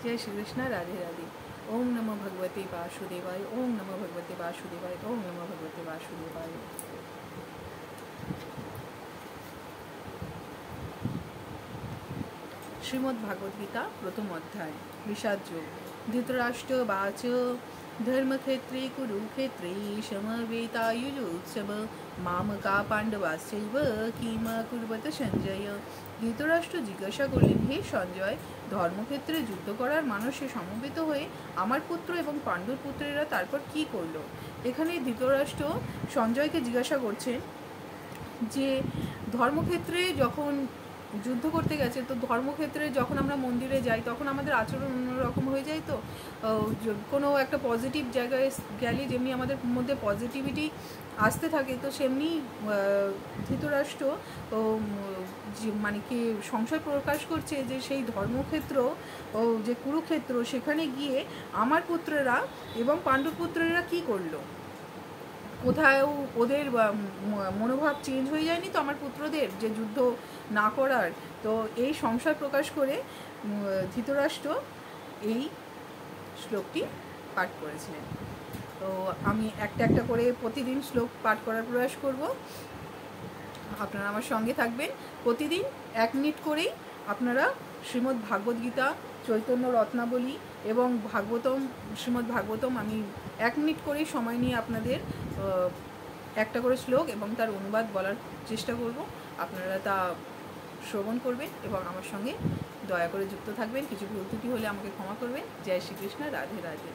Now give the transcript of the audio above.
जय श्री कृष्ण, राधे राधे। ओम नमो भगवते वासुदेवाय, ओम नमो भगवते वासुदेवाय, ओम नमो भगवते वासुदेवाय। श्रीमद्भागवद्गीता प्रथम अध्याय विषाद योग। धृतराष्ट्रवाच धर्मक्षेत्रे कुरुक्षेत्रे समवेतायुजुत्सव मामका पाण्डवाश्चैव किम कुर्वत সঞ্জয়। ধৃতরাষ্ট্র জিজ্ঞাসা করলেন, হে সঞ্জয়, ধর্মক্ষেত্রে যুদ্ধ করার মানুষে সমবেত হয়ে আমার পুত্র এবং পাণ্ডুর পুত্রেরা তারপর কি করলো? এখানে ধৃতরাষ্ট্র সঞ্জয়কে জিজ্ঞাসা করছেন যে ধর্মক্ষেত্রে যখন যুদ্ধ করতে গেছে, তো ধর্মক্ষেত্রে যখন আমরা মন্দিরে যাই তখন আমাদের আচরণ অন্যরকম হয়ে যায়। তো কোনো একটা পজিটিভ জায়গায় গেলে যেমনি আমাদের মধ্যে পজিটিভিটি আসতে থাকে, তো সেমনি ধৃতরাষ্ট্র মানে কি সংশয় প্রকাশ করছে যে সেই ধর্মক্ষেত্র যে কুরুক্ষেত্র, সেখানে গিয়ে আমার পুত্ররা এবং পাণ্ডব পুত্রেরা কী করলো? কোথাও ওদের মনোভাব চেঞ্জ হয়ে যায়নি তো আমার পুত্রদের যে যুদ্ধ না করার? তো এই সংশয় প্রকাশ করে ধৃতরাষ্ট্র এই শ্লোকটি পাঠ করেছিলেন। তো আমি একটা একটা করে প্রতিদিন শ্লোক পাঠ করার প্রয়াস করব। আপনারা আমার সঙ্গে থাকবেন। প্রতিদিন 1 মিনিট করেই আপনারা শ্রীমদ্ ভাগবদ্গীতা, চৈতন্য রত্নাবলী এবং ভাগবতম, শ্রীমদ্ ভাগবতম আমি 1 মিনিট করেই সময় নিয়ে আপনাদের একটা করে শ্লোক এবং তার অনুবাদ বলার চেষ্টা করব। আপনারা তা শ্রবণ করবেন এবং আমার সঙ্গে দয়া করে যুক্ত থাকবেন। কিছু ভুল ত্রুটি হলে আমাকে ক্ষমা করবেন। জয় শ্রীকৃষ্ণ, রাধে রাধে।